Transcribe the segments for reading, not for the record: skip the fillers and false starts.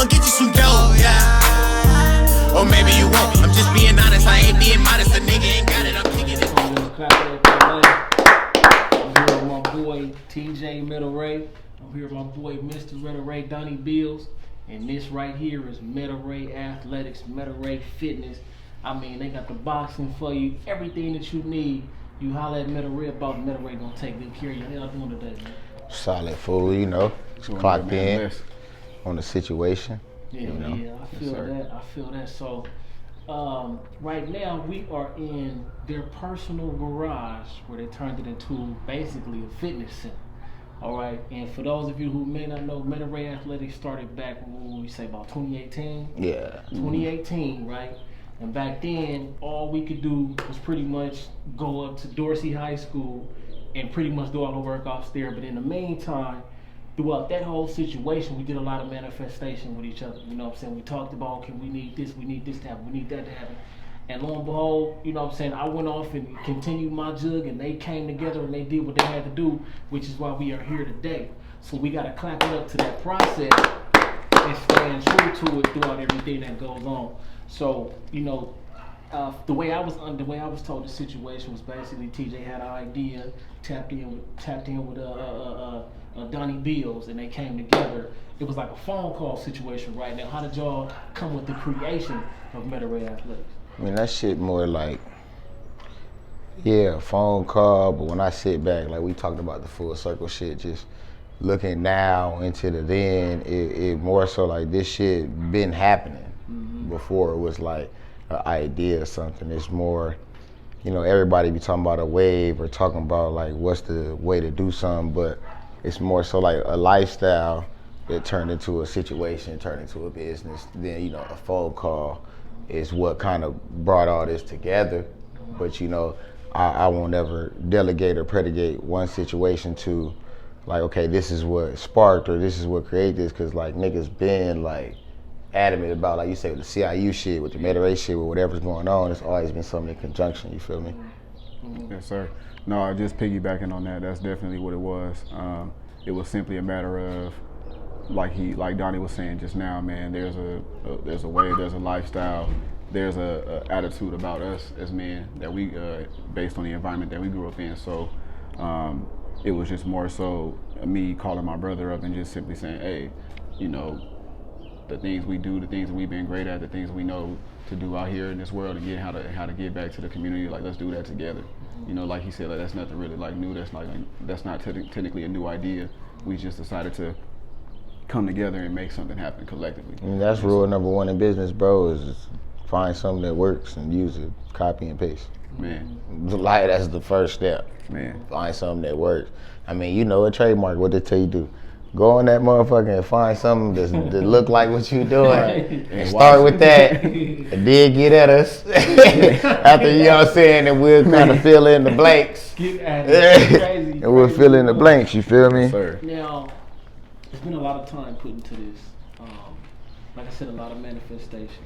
gon' get you some dough, yeah. Or maybe you won't. I'm just being honest, I ain't being modest. A nigga ain't got it, I'm kicking it. Clapitup La W. I'm here with my boy TJ Metal Ray. I'm here with my boy Mr. Metal Ray Donnie Bills. And this right here is Metal Ray Athletics, Metal Ray Fitness. I mean, they got the boxing for you, everything that you need. You holler at Metal Ray about Metal Ray gonna take good care of you. How y'all doing today, man? Solid fool, you know. Just clocked in on the situation. Yeah, you know. yeah, I feel that. I feel that. So, right now we are in their personal garage where they turned it into basically a fitness center. All right, and for those of you who may not know, Metal Ray Athletics started back, when we say about 2018? Yeah. 2018, right? And back then, all we could do was pretty much go up to Dorsey High School and pretty much do all the workouts there. But in the meantime, throughout that whole situation, we did a lot of manifestation with each other. You know what I'm saying? We talked about, okay, we need this to happen, we need that to happen. And lo and behold, you know what I'm saying, I went off and continued my jug, and they came together and they did what they had to do, which is why we are here today. So we got to clap it up to that process and stand true to it throughout everything that goes on. So, you know, the way I was told the situation was basically TJ had an idea, tapped in with Donnie Bills, and they came together. It was like a phone call situation right now. How did y'all come with the creation of Metal Ray Athletics? I mean, that shit more like, yeah, a phone call, but when I sit back, like we talked about the full circle shit, just looking now into the then, it more so like this shit been happening before it was like an idea or something. It's more, you know, everybody be talking about a wave or talking about like what's the way to do something, but it's more so like a lifestyle that turned into a situation, turned into a business. Then, you know, a phone call is what kind of brought all this together. But, you know, I won't ever delegate or predicate one situation to like, okay, this is what sparked or this is what created this, because like niggas been like adamant about, like you say, with the CIU shit, with the Metal Ray shit, with whatever's going on, it's always been something in conjunction, you feel me? Yes, sir. No, just piggybacking on that, that's definitely what it was. It was simply a matter of, like Donnie was saying just now, man, there's a way, there's a lifestyle, there's a attitude about us as men that we, based on the environment that we grew up in. So it was just more so me calling my brother up and just simply saying, hey, you know, the things we do, the things that we've been great at, the things we know to do out here in this world, and get how to give back to the community. Like, let's do that together. You know, like he said, like that's nothing really like new. That's not technically a new idea. We just decided to come together and make something happen collectively. And that's rule number one in business, bro, is just find something that works and use it, copy and paste. Man. Like, that's the first step. Man. Find something that works. I mean, you know, a trademark, what they tell you do? Go on that motherfucker and find something that look like what you doing. And start with that. And then get at us. After, you know what I'm saying, and we'll kind of fill in the blanks. Get at it. Crazy. And we'll fill in the blanks, you feel me? Yes, sir. Now, there's been a lot of time put into this. Like I said, a lot of manifestation,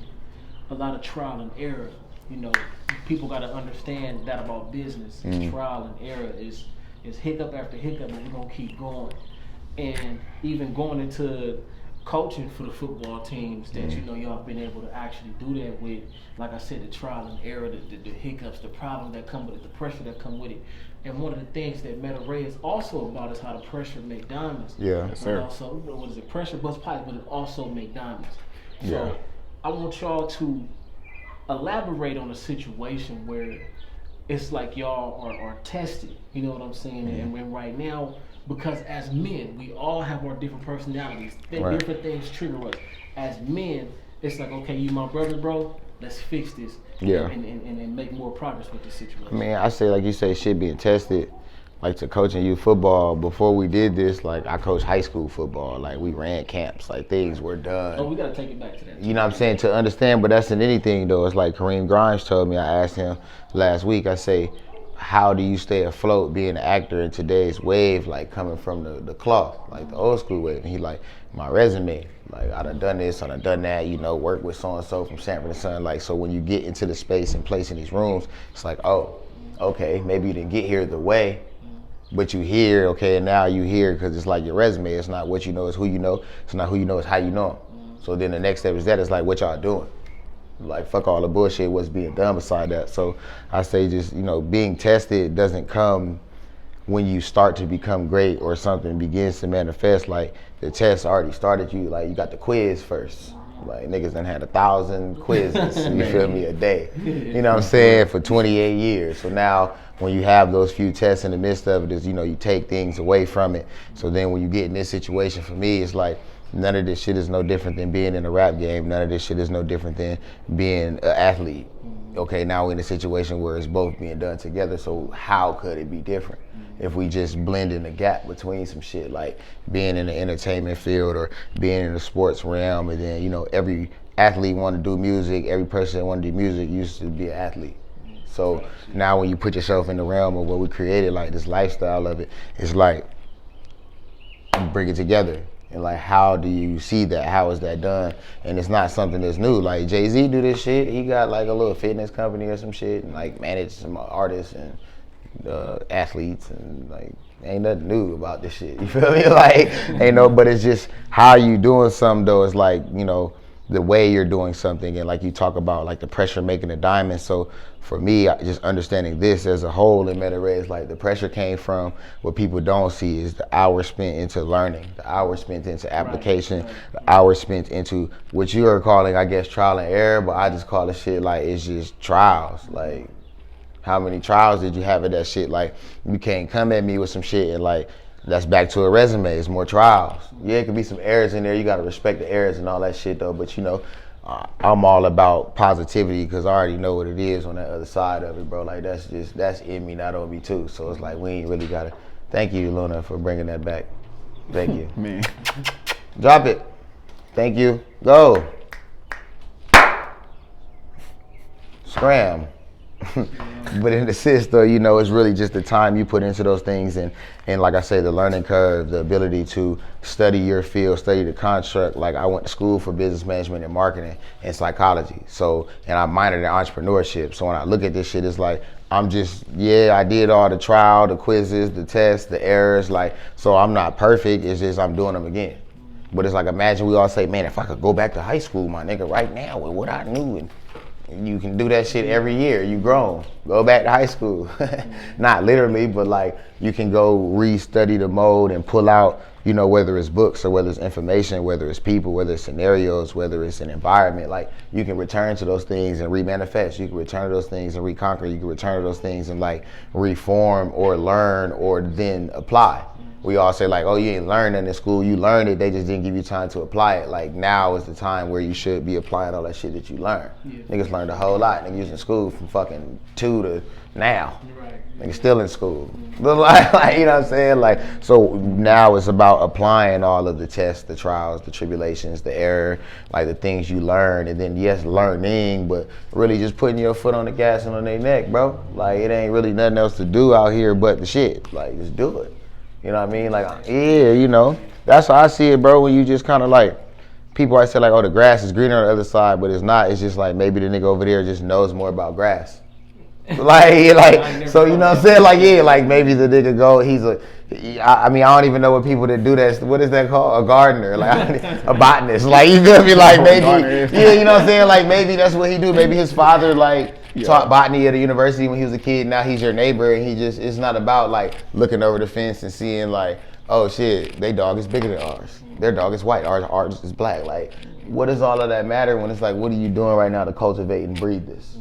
a lot of trial and error. You know, people got to understand that about business. Trial and error is hiccup after hiccup, and we're going to keep going. And even going into coaching for the football teams that you know y'all been able to actually do that with, like I said, the trial and error, the hiccups, the problems that come with it, the pressure that come with it. And one of the things that Metal Ray is also about is how the pressure make diamonds. Yeah, yes, sir. Also, what is it? Pressure bust pipes, but it also make diamonds. So Yeah. I want y'all to elaborate on a situation where it's like y'all are tested. You know what I'm saying? And when right now, because as men, we all have our different personalities. Right. Different things trigger us. As men, it's like, okay, you my brother, bro. Let's fix this. Yeah. And make more progress with this situation. I mean, I say, like you say, shit being tested. Like, to coaching youth football, before we did this, like, I coached high school football. Like, we ran camps. Like, things were done. Oh, we got to take it back to that. You know what I'm saying? To understand, but that's in anything, though. It's like Kareem Grimes told me, I asked him last week, I say, how do you stay afloat being an actor in today's wave, like coming from the cloth, like the old school wave? And he like, my resume, like I done this, I done that, you know, work with so-and-so from Sanford and Son. Like, so when you get into the space and place in these rooms, it's like, oh, okay, maybe you didn't get here the way, but you here, okay, and now you here because it's like your resume. It's not what you know, it's who you know. It's not who you know, it's how you know them. So then the next step is that it's like, what y'all doing? Like, fuck all the bullshit, what's being done beside that. So I say just, you know, being tested doesn't come when you start to become great or something begins to manifest. Like, the test already started you. Like, you got the quiz first. Like, niggas done had 1,000 quizzes, you feel me, a day. You know what I'm saying, for 28 years. So now, when you have those few tests in the midst of it, is, you know, you take things away from it. So then when you get in this situation, for me, it's like, none of this shit is no different than being in a rap game. None of this shit is no different than being an athlete. Okay, now we're in a situation where it's both being done together, so how could it be different? If we just blend in the gap between some shit, like being in the entertainment field or being in the sports realm, and then, you know, every athlete want to do music, every person that want to do music used to be an athlete. So now when you put yourself in the realm of what we created, like this lifestyle of it, it's like, bring it together. And like, how do you see that? How is that done? And it's not something that's new. Like, Jay-Z do this shit. He got like a little fitness company or some shit, and like manage some artists and athletes, and like, ain't nothing new about this shit. You feel me? Like, ain't no, but it's just how you doing something though. It's like, you know, the way you're doing something, and like you talk about like the pressure making a diamond. So for me, just understanding this as a whole in Meta Ray, like the pressure came from what people don't see is the hours spent into learning, the hours spent into application, the hours spent into what you are calling, I guess, trial and error, but I just call it shit like it's just trials. Like, how many trials did you have of that shit? Like, you can't come at me with some shit and like, that's back to a resume. It's more trials. Yeah, it could be some errors in there. You got to respect the errors and all that shit though. But you know, I'm all about positivity because I already know what it is on that other side of it, bro. Like, that's in me, not on me too. So it's like, we ain't really got to. Thank you, Luna, for bringing that back. Thank you. Man. Drop it. Thank you. Go. Scram. But in the sense though, you know, it's really just the time you put into those things, and like I say, the learning curve, the ability to study your field, study the construct. Like, I went to school for business management and marketing and psychology. So, and I minored in entrepreneurship. So when I look at this shit, it's like, I'm just, yeah, I did all the trial, the quizzes, the tests, the errors. Like, so I'm not perfect. It's just I'm doing them again. But it's like, imagine we all say, man, if I could go back to high school, my nigga, right now with what I knew, and you can do that shit every year. You grown. Go back to high school. Not literally, but like, you can go re-study the mode and pull out, you know, whether it's books or whether it's information, whether it's people, whether it's scenarios, whether it's an environment. Like, you can return to those things and re-manifest. You can return to those things and reconquer. You can return to those things and like reform or learn or then apply. We all say like, oh, you ain't learned in school. You learned it. They just didn't give you time to apply it. Like, now is the time where you should be applying all that shit that you learned. Yeah. Niggas learned a whole lot. Niggas in school from fucking 2 to now. Right. Niggas still in school. But like, you know what I'm saying? Like, so now it's about applying all of the tests, the trials, the tribulations, the error, like the things you learn, and then yes, learning, but really just putting your foot on the gas and on their neck, bro. Like, it ain't really nothing else to do out here but the shit. Like, just do it. You know what I mean? Like, yeah, you know, that's how I see it, bro. When you just kind of like, people always say like, oh, the grass is greener on the other side, but it's not. It's just like, maybe the nigga over there just knows more about grass. like, so you know what I'm saying? Like, yeah, like maybe the nigga go, I mean, I don't even know what people that do that, what is that called? A gardener, like a botanist. Like, you feel me? Like, maybe, yeah, you know what I'm saying? Like, maybe that's what he do. Maybe his father, like, taught botany at a university when he was a kid. Now he's your neighbor, and it's not about like looking over the fence and seeing like, oh shit, they dog is bigger than ours. Their dog is white, ours is black. Like, what does all of that matter when it's like, what are you doing right now to cultivate and breed this?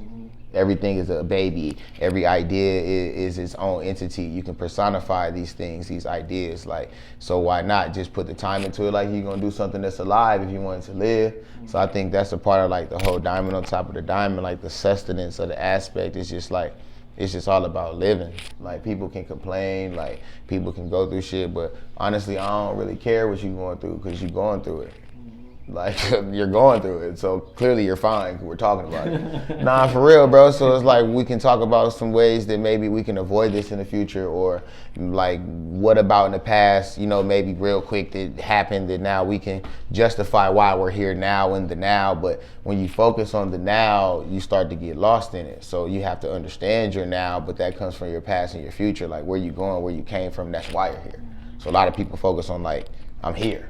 Everything is a baby. Every idea is its own entity. You can personify these things, these ideas. Like, so why not just put the time into it? Like, you're gonna do something that's alive if you want it to live. So I think that's a part of like the whole diamond on top of the diamond, like the sustenance of the aspect. It's just like, it's just all about living. Like, people can complain, like people can go through shit, but honestly, I don't really care what you're going through because you're going through it. Like, you're going through it, so clearly you're fine. We're talking about it. Nah, for real, bro. So it's like, we can talk about some ways that maybe we can avoid this in the future, or like, what about in the past, you know, maybe real quick that happened that now we can justify why we're here now in the now. But when you focus on the now, you start to get lost in it. So you have to understand your now, but that comes from your past and your future. Like, where you going, where you came from, that's why you're here. So a lot of people focus on like, I'm here.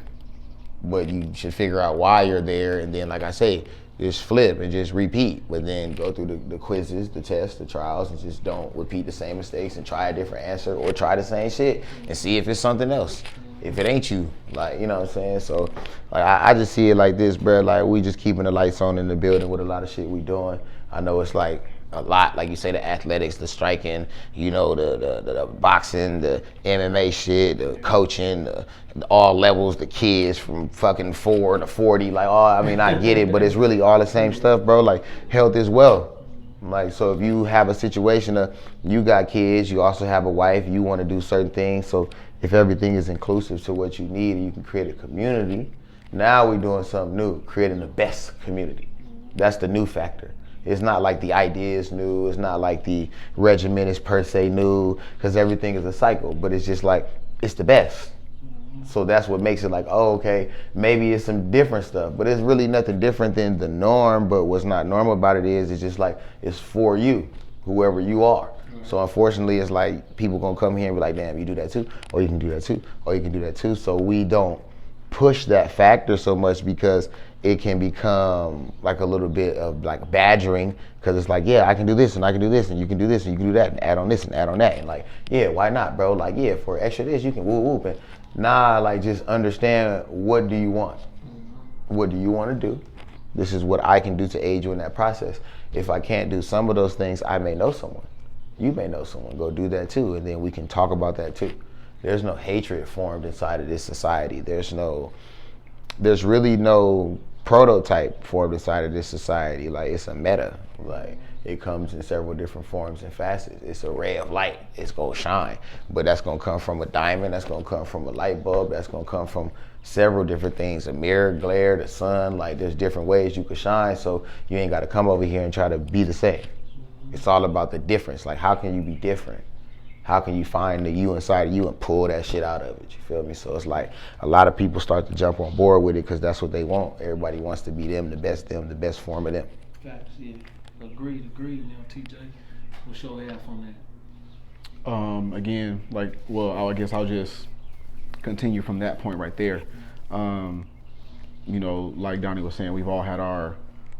but you should figure out why you're there, and then, like I say, just flip and just repeat, but then go through the quizzes, the tests, the trials, and just don't repeat the same mistakes and try a different answer or try the same shit and see if it's something else. If it ain't you, like, you know what I'm saying? So, like, I just see it like this, bro. Like, we just keeping the lights on in the building with a lot of shit we doing. I know it's like a lot, like you say, the athletics, the striking, you know, the boxing, the MMA shit, the coaching, all levels, the kids from fucking 4 to 40. Like, I mean, I get it, but it's really all the same stuff, bro. Like, health is wealth. Like, so if you have a situation of you got kids, you also have a wife, you want to do certain things. So if everything is inclusive to what you need and you can create a community, now we're doing something new, creating the best community. That's the new factor. It's not like the idea is new. It's not like the regimen is per se new, because everything is a cycle. But it's just like, it's the best. So that's what makes it like, oh, okay, maybe it's some different stuff. But it's really nothing different than the norm. But what's not normal about it is, it's just like, it's for you, whoever you are. So unfortunately, it's like people gonna come here and be like, damn, you do that too, or you can do that too, or you can do that too. So we don't push that factor so much, because it can become like a little bit of like badgering, because it's like, yeah, I can do this and I can do this and you can do this and you can do that and add on this and add on that, and like, yeah, why not, bro? Like, yeah, for extra this you can whoop whoop. And nah, like, just understand, what do you want? What do you want to do? This is what I can do to aid you in that process. If I can't do some of those things, I may know someone. You may know someone. Go do that too, and then we can talk about that too. There's no hatred formed inside of this society. There's really no prototype formed inside of this society. Like, it's a meta. Like, it comes in several different forms and facets. It's a ray of light. It's gonna shine, but that's gonna come from a diamond. That's gonna come from a light bulb. That's gonna come from several different things. A mirror, glare, the sun. Like, there's different ways you could shine. So you ain't gotta come over here and try to be the same. It's all about the difference. Like, how can you be different? How can you find the you inside of you and pull that shit out of it? You feel me? So it's like a lot of people start to jump on board with it because that's what they want. Everybody wants to be them, the best form of them. Facts, yeah. Agreed. Now, TJ, what's your half on that? Again, like, well, I guess I'll just continue from that point right there. You know, like Donnie was saying, we've all had our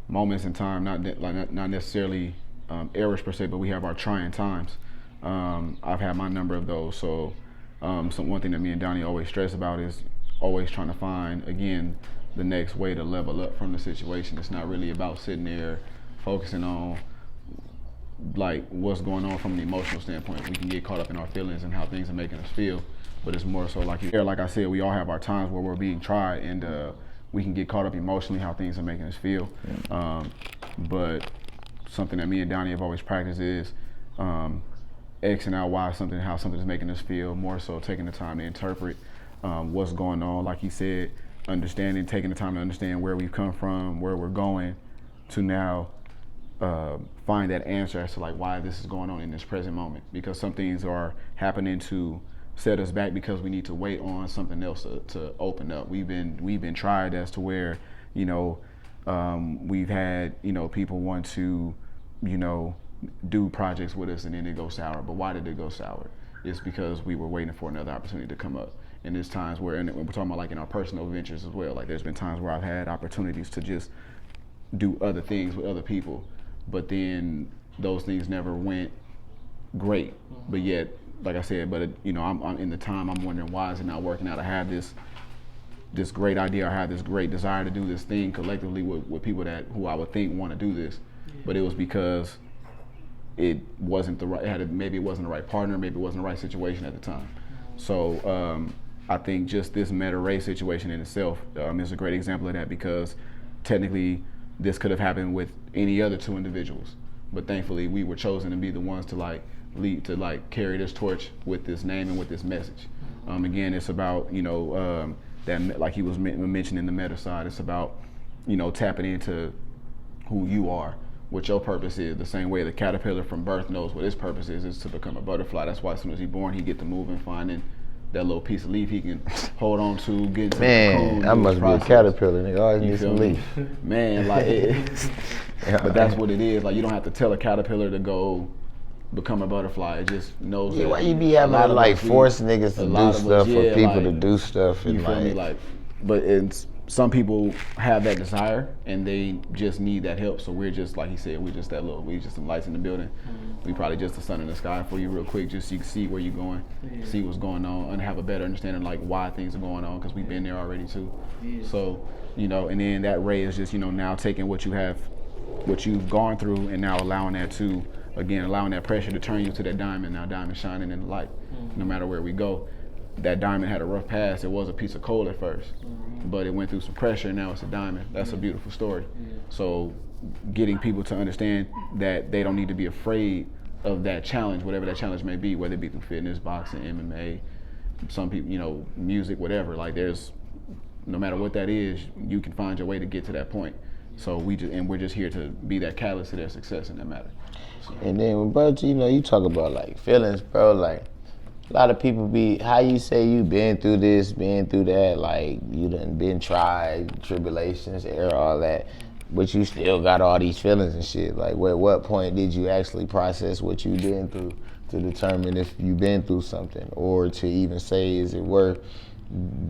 moments in time, not necessarily errors per se, but we have our trying times. I've had my number of those. So one thing that me and Donnie always stress about is always trying to find, again, the next way to level up from the situation. It's not really about sitting there focusing on like what's going on from an emotional standpoint. We can get caught up in our feelings and how things are making us feel, but it's more so like I said, we all have our times where we're being tried, and we can get caught up emotionally how things are making us feel. But something that me and Donnie have always practiced is Xing out how something is making us feel, more so taking the time to interpret what's going on. Like he said, taking the time to understand where we've come from, where we're going, to now find that answer as to like why this is going on in this present moment. Because some things are happening to set us back because we need to wait on something else to open up. We've been tried as to where, you know, we've had, you know, people want to, you know, do projects with us and then it goes sour. But why did it go sour? It's because we were waiting for another opportunity to come up. And there's times where, and we're talking about like in our personal ventures as well, like there's been times where I've had opportunities to just do other things with other people, but then those things never went great. But yet, like I said, you know, I'm in the time, I'm wondering why is it not working out? I had this great idea, I had this great desire to do this thing collectively with people who I would think want to do this, but it was because it wasn't the right, maybe it wasn't the right partner, maybe it wasn't the right situation at the time. So I think just this meta race situation in itself is a great example of that, because technically this could have happened with any other two individuals, but thankfully we were chosen to be the ones to like lead, to like carry this torch with this name and with this message. Again, it's about, you know, that, like he was mentioning the meta side, it's about, you know, tapping into who you are, what your purpose is. The same way the caterpillar from birth knows what his purpose is to become a butterfly. That's why as soon as he's born, he get to move and finding that little piece of leaf he can hold on to, get into the cocoon. Man, I must be a caterpillar, nigga. Always need some leaf. Man, like, but that's what it is. Like, you don't have to tell a caterpillar to go become a butterfly. It just knows. Yeah, why you be having to like force niggas to do stuff for people to do stuff? And you feel me? Like, but it's some people have that desire and they just need that help. So we're just, like he said, we're just some lights in the building. We probably just the sun in the sky for you real quick, just so you can see where you're going, see what's going on, and have a better understanding like why things are going on, because we've been there already too. So, you know, and then that ray is just, you know, now taking what you've gone through and now allowing that pressure to turn you to that diamond. Now diamond shining in the light. No matter where we go, that diamond had a rough past. It was a piece of coal at first, but it went through some pressure, and now it's a diamond. That's a beautiful story. So getting people to understand that they don't need to be afraid of that challenge, whatever that challenge may be, whether it be through fitness, boxing, MMA, some people, you know, music, whatever. Like no matter what that is, you can find your way to get to that point. So we're just here to be that catalyst to their success in that matter. So. And then, bro, you know, you talk about like feelings, bro. Like a lot of people how you say you been through this, been through that, like you done been tried, tribulations, error, all that, but you still got all these feelings and shit. Like, at what point did you actually process what you been through to determine if you been through something, or to even say, is it worth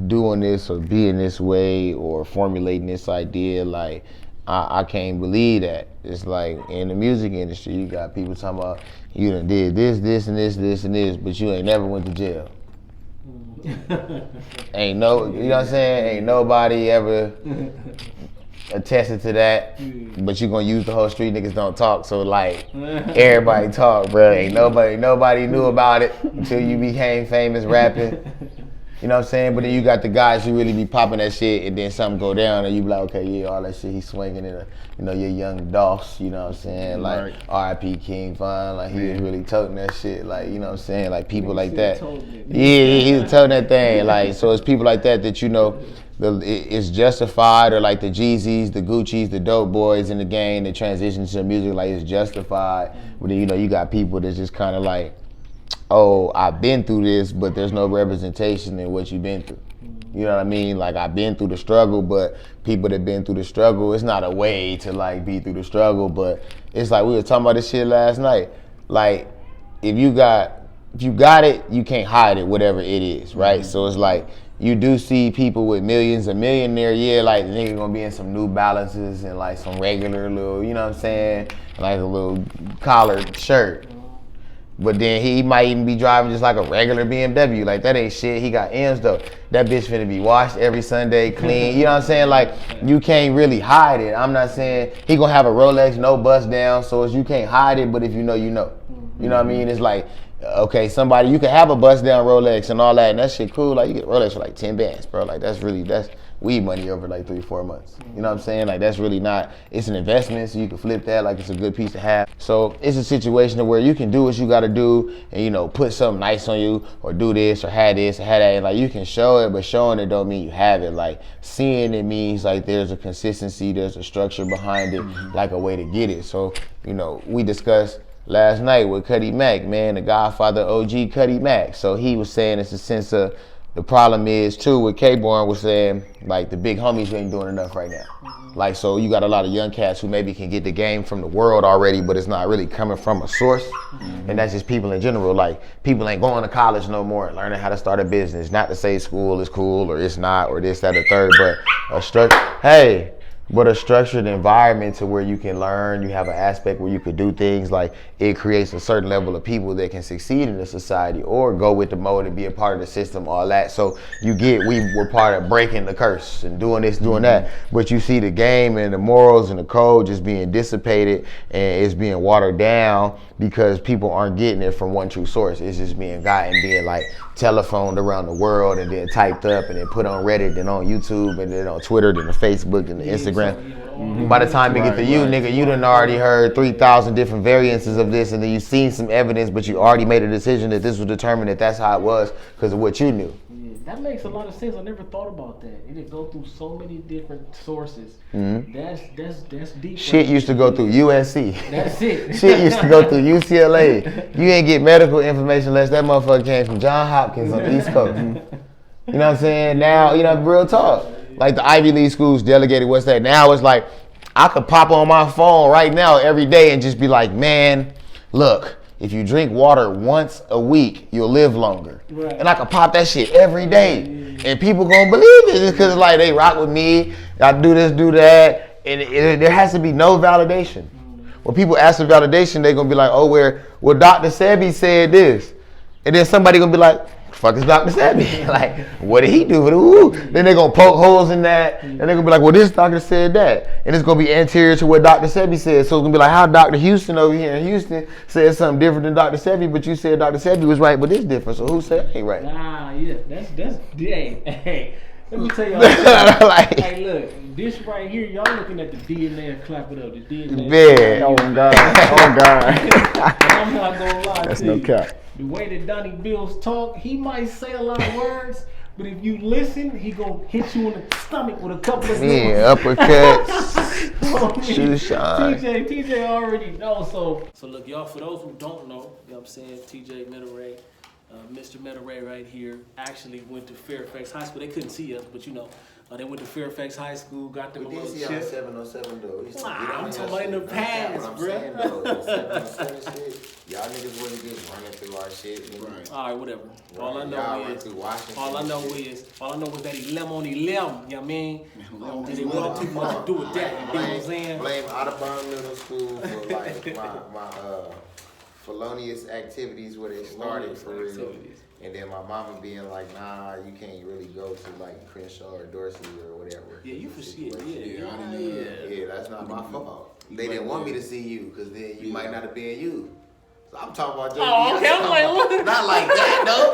doing this or being this way or formulating this idea? Like, I can't believe that. It's like in the music industry, you got people talking about you done did this and this, but you ain't never went to jail. You know what I'm saying? Ain't nobody ever attested to that, but you gonna use the whole street niggas don't talk, so like everybody talk, bro. Ain't nobody knew about it until you became famous rapping. You know what I'm saying? But then you got the guys who really be popping that shit, and then something go down, and you be like, okay, yeah, all that shit he's swinging in your young Doss, you know what I'm saying? Like R.I.P. King Von, like he was really toting that shit, like, you know what I'm saying? Like people like that. Yeah, he was toting that thing. Like, so it's people like that you know, it's justified, or like the Jeezys, the Gucci's, the dope boys in the game that transition to music, like it's justified. But then, you know, you got people that's just kind of like, oh, I've been through this, but there's no representation in what you've been through. You know what I mean? Like, I've been through the struggle, but people that been through the struggle, it's not a way to like be through the struggle, but it's like we were talking about this shit last night. Like, if you got it, you can't hide it, whatever it is, right? So it's like, you do see people with millions, a millionaire, yeah, like the nigga gonna be in some New Balances and like some regular little, you know what I'm saying? Like a little collared shirt. But then he might even be driving just like a regular BMW. Like, that ain't shit. He got M's though. That bitch finna be washed every Sunday, clean. You know what I'm saying? Like, you can't really hide it. I'm not saying he gonna have a Rolex, no bust down, so you can't hide it, but if you know, you know. You know what I mean? It's like, okay, somebody, you can have a bust down Rolex and all that, and that shit cool. Like, you get a Rolex for like 10 bands, bro. Like, that's weed money over like 3-4 months. You know what I'm saying? Like, that's really not, it's an investment, so you can flip that, like it's a good piece to have. So it's a situation where you can do what you gotta do and, you know, put something nice on you, or do this or have this or have that. And like, you can show it, but showing it don't mean you have it. Like, seeing it means like there's a consistency, there's a structure behind it, like a way to get it. So, you know, we discussed last night with Cuddy Mack, man, the Godfather OG Cuddy Mack. So he was saying it's a sense of, the problem is too, what K-Born was saying, like the big homies ain't doing enough right now. Like, so you got a lot of young cats who maybe can get the game from the world already, but it's not really coming from a source. And that's just people in general. Like, people ain't going to college no more, learning how to start a business. Not to say school is cool or it's not, or this, that, or third, but a structured environment to where you can learn, you have an aspect where you could do things, like it creates a certain level of people that can succeed in the society or go with the mode and be a part of the system, all that. So we're part of breaking the curse and doing this, doing that. But you see the game and the morals and the code just being dissipated, and it's being watered down because people aren't getting it from one true source. It's just being gotten, being like telephoned around the world and then typed up and then put on Reddit, then on YouTube, and then on Twitter, then the Facebook, and the Instagram. By the time it get to you, nigga, you done already heard 3,000 different variances of this, and then you seen some evidence, but you already made a decision that this was determined that that's how it was because of what you knew. Yeah, that makes a lot of sense. I never thought about that. It'd go through so many different sources. That's deep. Shit used to go through USC. That's it. Shit used to go through UCLA. You ain't get medical information unless that motherfucker came from Johns Hopkins on the East Coast. You know what I'm saying? Now, you know, real talk. Like the Ivy League schools delegated what's that? Now it's like, I could pop on my phone right now every day and just be like, man, look, if you drink water once a week, you'll live longer. Right. And I could pop that shit every day. And people gonna believe it because like they rock with me. I do this, do that, and there has to be no validation. When people ask for validation, they gonna be like, oh, well, Dr. Sebi said this, and then somebody gonna be like, fuck is Dr. Sebi? Like, what did he do? Ooh. Then they're going to poke holes in that. And they're going to be like, well, this doctor said that. And it's going to be anterior to what Dr. Sebi said. So it's going to be like, how Dr. Houston over here in Houston said something different than Dr. Sebi, but you said Dr. Sebi was right, but it's different. So who said I ain't right? Nah, yeah. That's hey. Let me tell y'all. Like, hey, look. This right here, y'all looking at the DNA of Clapitup. The DNA. man. Oh, God. Oh, God. I'm not going to lie That's to no you. cap. The way that Donnie Bills talk, he might say a lot of words, but if you listen, he gonna hit you in the stomach with a couple of Yeah, uppercuts, shoe shine. TJ already know. So look, y'all, for those who don't know, you know what I'm saying, TJ Middleray, Mr. Middleray right here, actually went to Fairfax High School. They couldn't see us, but you know, they went to Fairfax High School, got them a little chip. 707 though. I'm talking about in the past, bro. Y'all niggas wouldn't get running through our shit. Right. All right, whatever. All I know is that 11 on 11, you know what I mean? They want too much to do with that, you know what I'm saying? Blame Audubon Middle School for like my felonious activities where they started for real. And then my mama being like, nah, you can't really go to like Crenshaw or Dorsey or whatever. Yeah, you for shit. Yeah, that's not my fault. They didn't want me to see you because then you might not have been you. So I'm talking about JB. Oh, okay, I'm like, what? Not like that, though.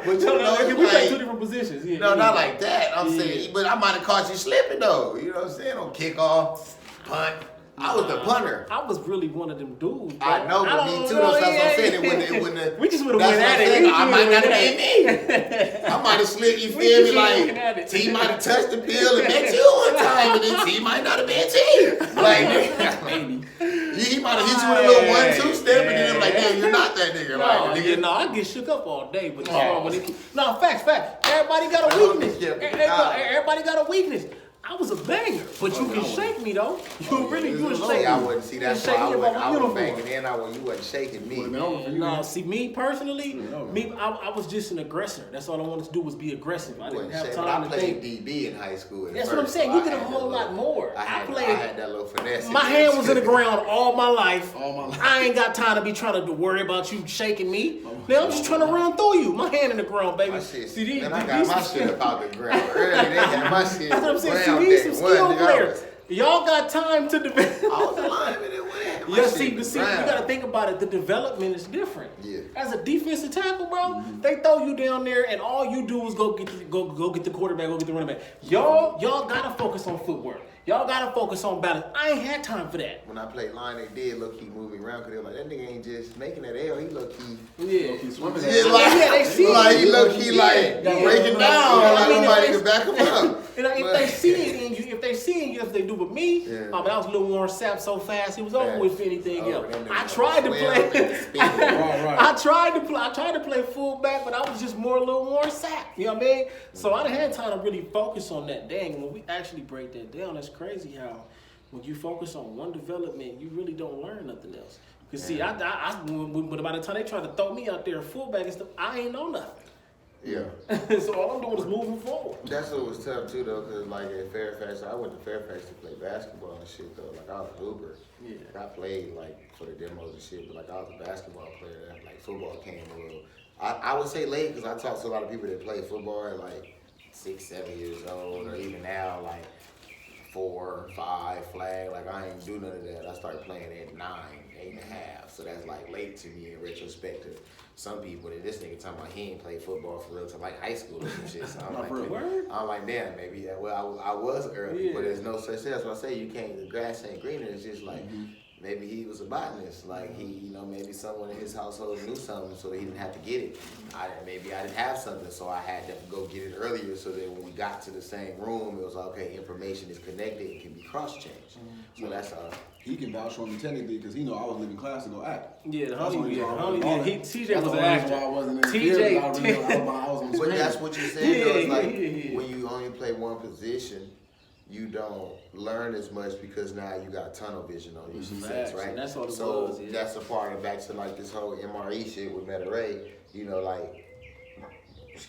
But you know, we play two different positions. Yeah, no, not like that. I'm saying, but I might have caught you slipping though. You know what I'm saying? On kickoff, punt. I was the punter. I was really one of them dudes. Bro. I know, but me too. That's what I'm saying. We just would have went at it. I might not have been me. I might have slid. You feel me? Like T might have touched the pill and met you one time, and then T might not have been T. Like maybe he might have hit you with a little 1-2 step, and then I'm like, damn, you're not that nigga. No, I get shook up all day, but facts. Everybody got a weakness. Everybody got a weakness. I was a banger, but you can shake me though. You was shaking me. I wouldn't see that's why I was banging in. You wasn't shaking me. No, see me personally, I was just an aggressor. That's all I wanted to do was be aggressive. I didn't have time to think. I played DB in high school. That's what I'm saying. You did a whole lot more. I had that little finesse. My hand was in the ground all my life. I ain't got time to be trying to worry about you shaking me. Now I'm just trying to run through you. My hand in the ground, baby. See, I got my shit up out the ground early. They had my shit. That's what I'm saying. These some skill players. Y'all got time to develop. I was a lineman and went. Yeah, see, you gotta think about it. The development is different. Yeah. As a defensive tackle, bro, they throw you down there, and all you do is go get the quarterback, go get the running back. Y'all gotta focus on footwork. Y'all gotta focus on balance. I ain't had time for that. When I played line, they did low key move me around because they were like, that nigga ain't just making that L, he low key. Yeah. Low key swimming. They see like he low key breaking down. Like nobody can back him up. If they see it in you, if they do with me, but I was a little Warren Sapp so fast, it was over with for anything else. I tried to play. I tried to play fullback, but I was just more a little Warren Sapp. You know what I mean? So I didn't have time to really focus on that. Dang, when we actually break that down, that's crazy how when you focus on one development, you really don't learn nothing else. Cause see, but by the time they try to throw me out there fullback and stuff, I ain't know nothing. Yeah. So all I'm doing is moving forward. That's what was tough too though, cause like at Fairfax, I went to Fairfax to play basketball and shit though. Like I was a hooper. Yeah. Like, I played like for the demos and shit, but like I was a basketball player. Like football came a little. I would say late because I talked to a lot of people that play football at like 6, 7 years old, or even now like 4, 5 flag. Like I ain't do none of that. I started playing at 9, 8 and a half. So that's like late to me in retrospect. To some people, that this nigga talking about he ain't played football for real till like high school or some shit. So I'm like, damn, maybe well I was early, but there's no such thing. That's what I say. You can't. The grass ain't greener. It's just like. Maybe he was a botanist, like maybe someone in his household knew something so that he didn't have to get it. Maybe I didn't have something, so I had to go get it earlier so that when we got to the same room, it was like, okay, information is connected, it can be cross-changed. So that's he can vouch for me technically because he know I was leaving class to go act. Yeah, the homie, TJ was an actor. I wasn't in the field, I was on the screen. But that's what you're saying though, it's like when you only play one position, you don't learn as much because now you got tunnel vision on your sets, right? And that's what it was. That's a part of back to like this whole MRE shit with Meta Ray. Like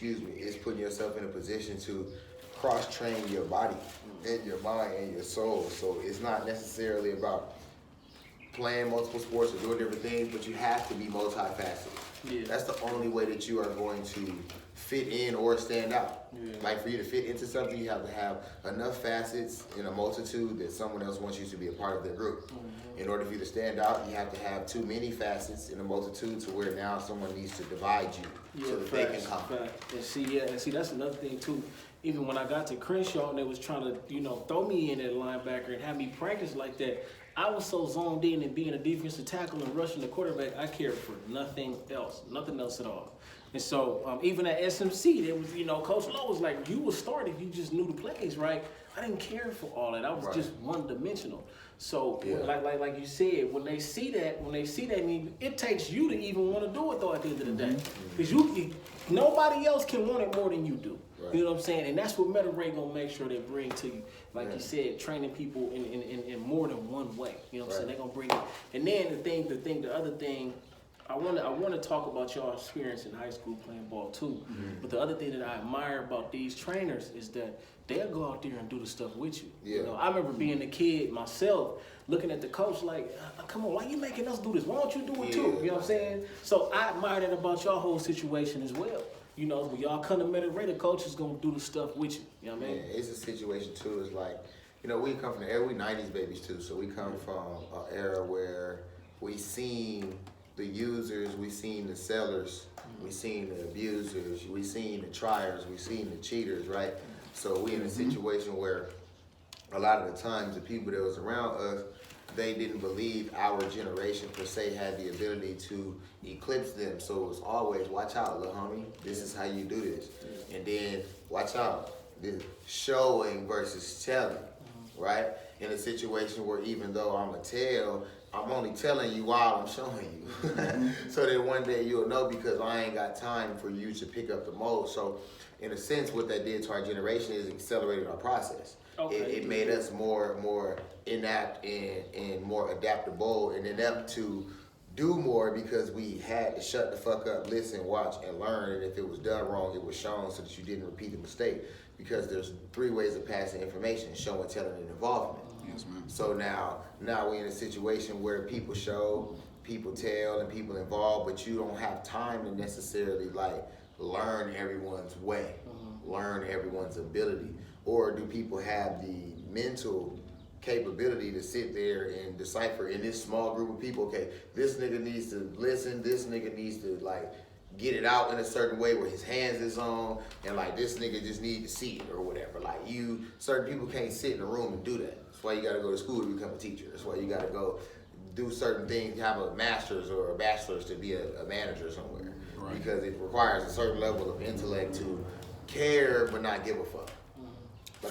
is putting yourself in a position to cross-train your body and your mind and your soul. So it's not necessarily about playing multiple sports or doing different things, but you have to be multifaceted. Yeah. That's the only way that you are going to fit in or stand out. Yeah. Like for you to fit into something, you have to have enough facets in a multitude that someone else wants you to be a part of their group. In order for you to stand out, you have to have too many facets in a multitude to where now someone needs to divide you so that they can come. And see, that's another thing too. Even when I got to Crenshaw and they was trying to, throw me in at linebacker and have me practice like that, I was so zoned in and being a defensive tackle and rushing the quarterback, I cared for nothing else at all. And so even at SMC, there was, Coach Lowe was like, you would start if you just knew the plays, right? I didn't care for all that. I was just one-dimensional. So like you said, when they see that, it takes you to even want to do it though at the end of the day, because nobody else can want it more than you do. Right. You know what I'm saying? And that's what Meta Ray gonna make sure they bring to you. Like you said, training people in more than one way. You know what I'm saying? They're gonna bring it. And then the other thing, I want to talk about y'all experience in high school playing ball too. But the other thing that I admire about these trainers is that they'll go out there and do the stuff with you. Yeah. I remember being a kid myself, looking at the coach like, come on, why you making us do this? Why don't you do it too? You know what I'm saying? So I admire that about y'all whole situation as well. When y'all come to Meta Ray, the coach is gonna do the stuff with you. You know what I mean? Yeah, it's a situation too. It's like, we come from the era, we 90s babies too. So we come from an era where we seen the users, we seen the sellers, we seen the abusers, we seen the triers, we seen the cheaters, right? So we in a situation where a lot of the times the people that was around us, they didn't believe our generation per se had the ability to eclipse them. So it was always, watch out, little homie, this is how you do this. And then, watch out, this showing versus telling, right? In a situation where even though I'm a tell, I'm only telling you while I'm showing you. So that one day you'll know, because I ain't got time for you to pick up the mold. So in a sense, what that did to our generation is accelerated our process. Okay. It made us more inept and more adaptable and inept to do more, because we had to shut the fuck up, listen, watch, and learn. And if it was done wrong, it was shown so that you didn't repeat the mistake. Because there's 3 ways of passing information: showing, telling, and involvement. Yes, ma'am. So now we're in a situation where people show, people tell, and people involve, but you don't have time to necessarily learn everyone's way, learn everyone's ability. Or do people have the mental capability to sit there and decipher in this small group of people, okay, this nigga needs to listen, this nigga needs to get it out in a certain way where his hands is on, and this nigga just need to see it or whatever. Certain people can't sit in a room and do that. That's why you gotta go to school to become a teacher. That's why you gotta go do certain things, have a master's or a bachelor's to be a manager somewhere. Right. Because it requires a certain level of intellect to care but not give a fuck.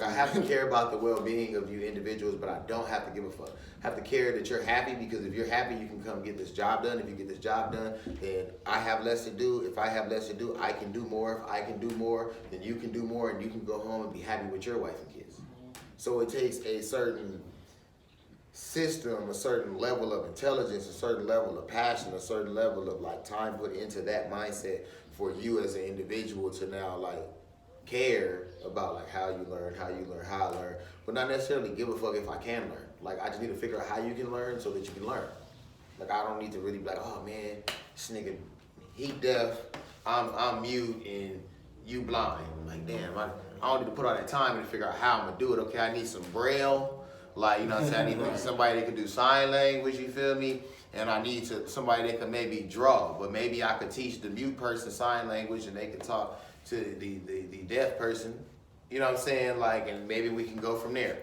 I have to care about the well-being of you individuals, but I don't have to give a fuck. I have to care that you're happy, because if you're happy, you can come get this job done. If you get this job done, then I have less to do. If I have less to do, I can do more. If I can do more, then you can do more, and you can go home and be happy with your wife and kids. So it takes a certain system, a certain level of intelligence, a certain level of passion, a certain level of time put into that mindset for you as an individual to now care about how you learn, how I learn, but not necessarily give a fuck if I can learn. I just need to figure out how you can learn so that you can learn. I don't need to really be oh man, this nigga, he deaf, I'm mute, and you blind. I'm damn, I don't need to put all that time in to figure out how I'm gonna do it. Okay, I need some braille, you know what I'm saying? I need somebody that can do sign language, you feel me? And I need somebody that can maybe draw, but maybe I could teach the mute person sign language and they can talk to the deaf person, you know what I'm saying? And maybe we can go from there.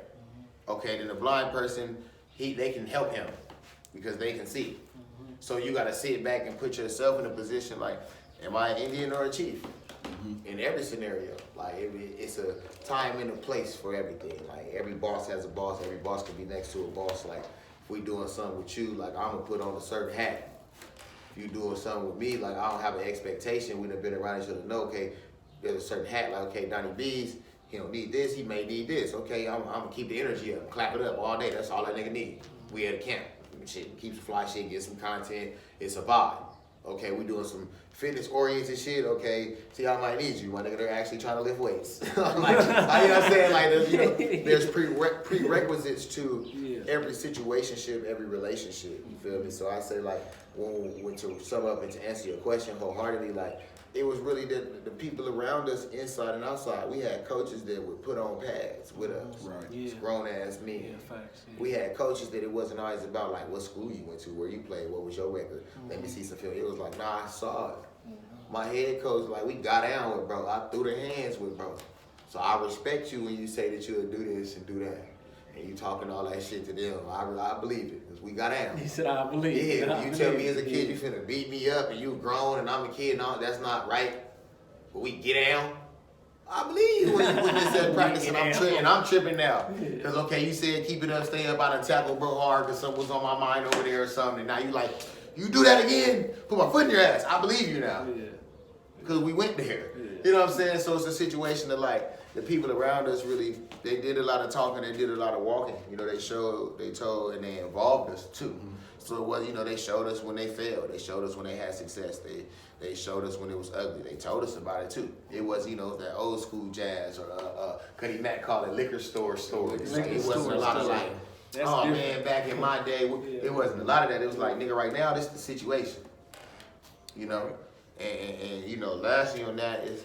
Okay, then the blind person, they can help him because they can see. So you gotta sit back and put yourself in a position am I an Indian or a chief? In every scenario, it's a time and a place for everything. Every boss has a boss, every boss can be next to a boss. If we doing something with you, I'm gonna put on a certain hat. If you doing something with me, I don't have an expectation. We done been around each other to know, okay, there's a certain hat, okay, Donnie B's, he don't need this, he may need this. Okay, I'm gonna keep the energy up, clap it up all day. That's all that nigga need. We at a camp. Shit, keeps fly shit, get some content. It's a vibe. Okay, we doing some fitness-oriented shit. Okay, see, I might need you, my nigga. They're actually trying to lift weights. Like, you know what I'm saying? Like, there's prerequisites to every situationship, every relationship. You feel me? So I say, like, when to sum up and to answer your question wholeheartedly, like, it was really the people around us, inside and outside. We had coaches that would put on pads with us. Right. Yeah. Grown-ass men. Yeah, facts. Yeah. We had coaches that it wasn't always about, like, what school you went to, where you played, what was your record. Let me see some film. It was like, nah, I saw it. My head coach, like, we got down with bro. I threw the hands with bro. So I respect you when you say that you'll do this and do that. And you talking all that shit to them. I believe it, because we got down. He said, I believe. Yeah, you tell me as a kid you finna beat me up and you grown and I'm a kid and all, that's not right. But we get down. I believe you when you put this at practice and I'm tripping now. Because, okay, you said keep it up, stay up, I done tackle bro hard because something was on my mind over there or something. And now you like, you do that again? Put my foot in your ass. I believe you now. Yeah. Because we went there. Yeah. You know what I'm saying? So it's a situation that, like, the people around us really, they did a lot of talking, they did a lot of walking. You know, they told, and they involved us too. So it was, you know, they showed us when they failed. They showed us when they had success. They showed us when it was ugly. They told us about it too. It was, you know, that old school jazz or Cuddy Mack called it liquor store stories. It wasn't a lot of like, That's oh different. man, back in my day, it wasn't a lot of that. It was like, nigga, right now, this is the situation. You know? And you know, lastly on that is,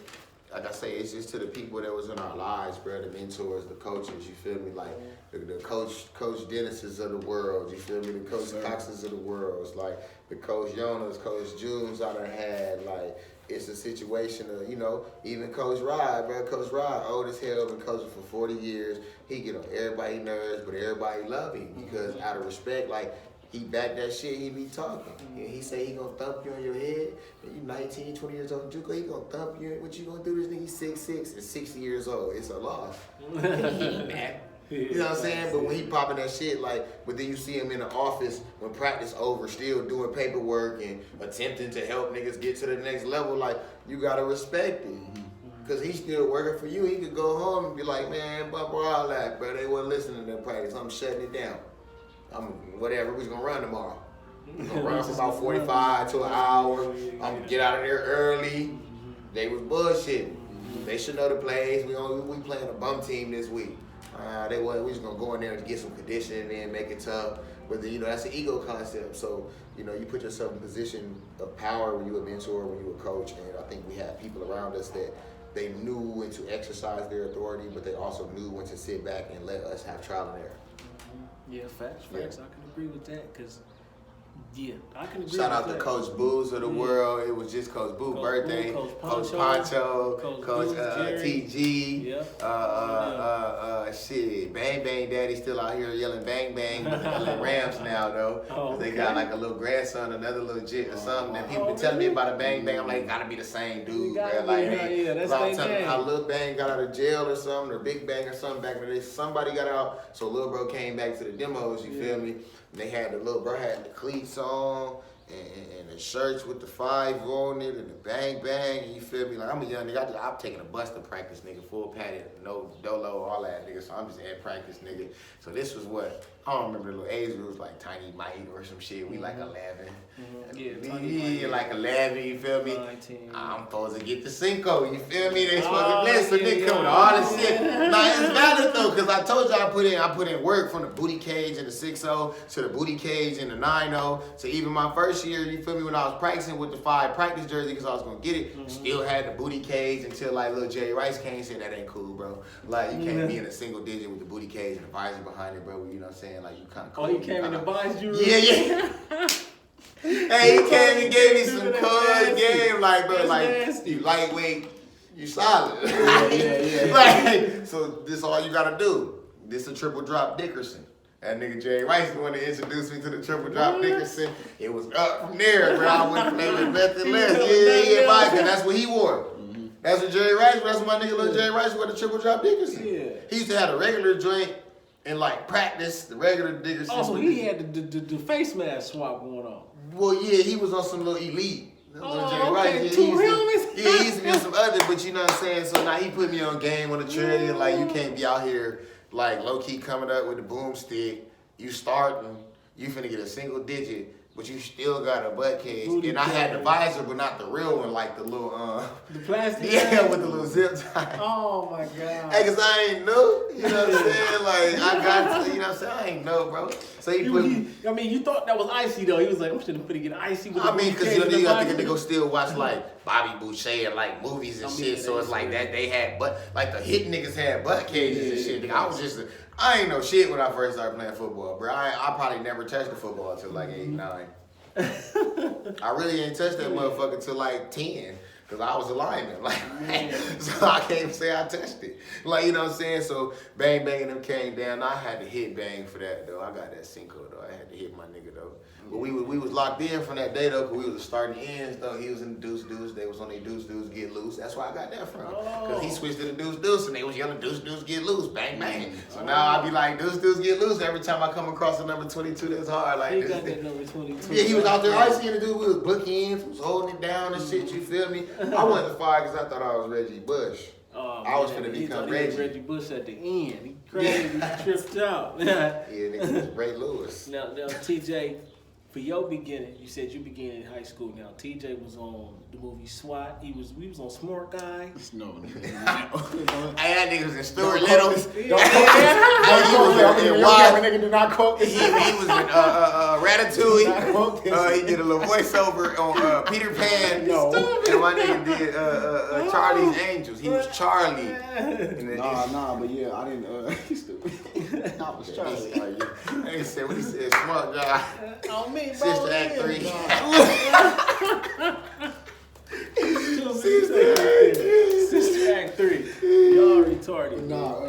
like I say, it's just to the people that was in our lives, bro, the mentors, the coaches, you feel me? Like the Coach Dennis's of the world, you feel me? The Coach Coxes of the world. It's like the Coach Jonas, Coach Junes I done had. Like, it's a situation of, you know, even Coach Rod, bro. Coach Rod, old as hell, been coaching for 40 years. He get on everybody's nerves, but everybody love him because out of respect, like, he back that shit, he be talking. And he say he gonna thump you on your head. And you 19, 20 years old, Juco, he gonna thump you. What you gonna do? This nigga 6'6" and 60 years old. It's a loss. He ain't mad. You know what I'm saying? But when he popping that shit, like, but then you see him in the office when practice over, still doing paperwork and attempting to help niggas get to the next level, like, you gotta respect it. Cause he's still working for you. He could go home and be like, man, blah, all that, bro. They wasn't listening to that practice. I'm shutting it down. Whatever, we was gonna run tomorrow. We're gonna run for about 45 to an hour. I'm gonna get out of there early. They was bullshitting. They should know the plays. We playing a bum team this week. We just gonna go in there and get some conditioning and make it tough. But you know, that's an ego concept. So, you know, you put yourself in a position of power when you a mentor, when you a coach, and I think we had people around us that they knew when to exercise their authority, but they also knew when to sit back and let us have trial and error. Yeah, facts. I can agree with that, because, I can agree Shout with out that. to Coach Boo's of the world. It was just Coach Boo's birthday. Boo, Coach Poncho, Coach Coach Boo's, Jerry. TG. Yep. Shit, Bang Bang Daddy still out here yelling Bang Bang. But they're yelling Rams now though. Oh, They okay. got like a little grandson, another little jit or something. And people been telling me about a Bang Bang. I'm like, gotta be the same dude, Gotta man. Like, be, hey, yeah, that's I'm their telling you name. how Lil Bang got out of jail or something, or Big Bang or something back in the day. Somebody got out, so Lil Bro came back to the demos. You feel me? And they had the Lil Bro had the cleats on. And the shirts with the 5 on it and the bang bang, you feel me? Like, I'm a young nigga, I'm taking a bus to practice, nigga, full padded, no dolo, all that, nigga, so I'm just at practice, nigga. So this was what, I don't remember the little age, it was like Tiny Mike or some shit, we like 11. Yeah, Like 11, you feel me? 19. I'm supposed to get the Cinco, you feel me? They supposed to Oh, bless, so nigga coming all this shit. Nah, it's valid though, cause I told you I put in work from the booty cage in the 6-0 to the booty cage in the 9-0 to even my first year, you feel me, when I was practicing with the 5 practice jersey because I was gonna get it, still had the booty cage until like little Jerry Rice came and said that ain't cool, bro. Like you can't be in a single digit with the booty cage and the visor behind it, bro. You know what I'm saying? Like you kind of cool. Oh, he came in the buys you? Yeah. Hey, he came and gave me some That's code nasty. game, like bro, That's like nasty. you lightweight, you solid. Yeah. Like, so this all you gotta do. This a triple drop Dickerson. That nigga Jerry Rice the one that introduced me to the triple drop Dickerson. It was up from there, bro. I went play with nothing less. Yeah, Mike, and that's what he wore. That's what Jerry Rice, that's what my nigga little Jerry Rice wore, the triple drop Dickerson. Yeah. He used to have a regular joint and like practice, the regular Dickerson. Oh, so he had the face mask swap going on. Well, yeah, he was on some little elite. Little Jerry okay, Rice. two he used helmets? to, he used to be on some other, but you know what I'm saying? So now he put me on game on the trail. Like, you can't be out here, like, low-key coming up with the boomstick. You starting, you finna get a single digit, but you still got a butt cage. Booty And I had the cage. visor, but not the real one, like the little The plastic. yeah, bag? with the little zip tie. Oh my god. Hey, cause I ain't know, you know what I'm saying? Like I got to, you know what I'm saying? I ain't know, bro. So he put. I mean, you thought that was icy though. He was like, I'm just gonna get icy with the I mean, booty cause cage you know and the you got to visor. go still watch like Bobby Boucher and like movies and I mean, shit. So that it's is like true. that they had like the hit niggas had butt cages and shit. Nigga, I was just I ain't know shit when I first started playing football, bro. I probably never touched the football until like 8, 9. I really ain't touched that motherfucker till like 10. Cause I was a lineman, like, so I can't say I touched it, like, you know what I'm saying. So bang bang and them came down. I had to hit bang for that though. I got that Cinco though. I had to hit my nigga though. But we was locked in from that day though, cause we was starting ends though. He was in the deuce. They was on the deuce get loose. That's where I got that from. Cause he switched to the deuce and they was yelling deuce get loose, bang bang. So now I be like deuce get loose every time I come across the number 22. That's hard. Like He got that number 22. yeah, he was out there icy the dude. We was bookends, was holding it down and shit. You feel me? I went to fire because I thought I was Reggie Bush. I was finna become Reggie Bush at the end. He crazy. He tripped out. Yeah, nigga was Ray Lewis. Now, TJ, for your beginning, you said you began in high school. Now, TJ was on the movie SWAT. We was on Smart Guy. No. Hey, that nigga was in Stuart Little. Nigga, do not quote this. He was in Ratatouille. He did a little voiceover on Peter Pan. No. And my nigga did Charlie's Angels. He was Charlie. Nah, but yeah, I didn't. He's stupid. I was Charlie. He said, what he said, smart guy. On me, bro. Sister Act 3. Sister Act 3. Y'all retarded. Nah,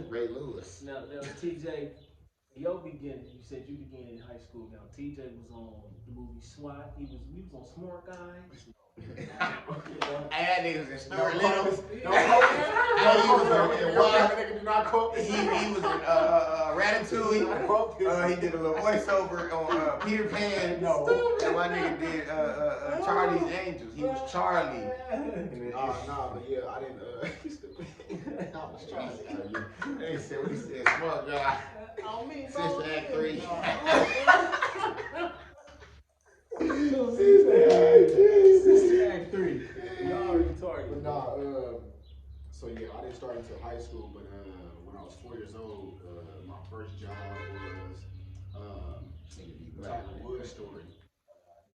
Ray Lewis. Now, TJ, your beginning, you said you began in high school. Now, TJ was on the movie SWAT. We was on Smart Guy. Hey, that nigga was in Stuart Little. He was in Ratatouille. He did a little voiceover on Peter Pan. And my nigga did Charlie's Angels. He was Charlie. nah, but yeah, I didn't. He's stupid. I was Charlie. They said, what he said, smart guy. On me, bro. Sister Act 3. Sister Act 3. Y'all retarded. But nah, so yeah, I didn't start until high school, but when I was 4 years old, my first job was Wood Story.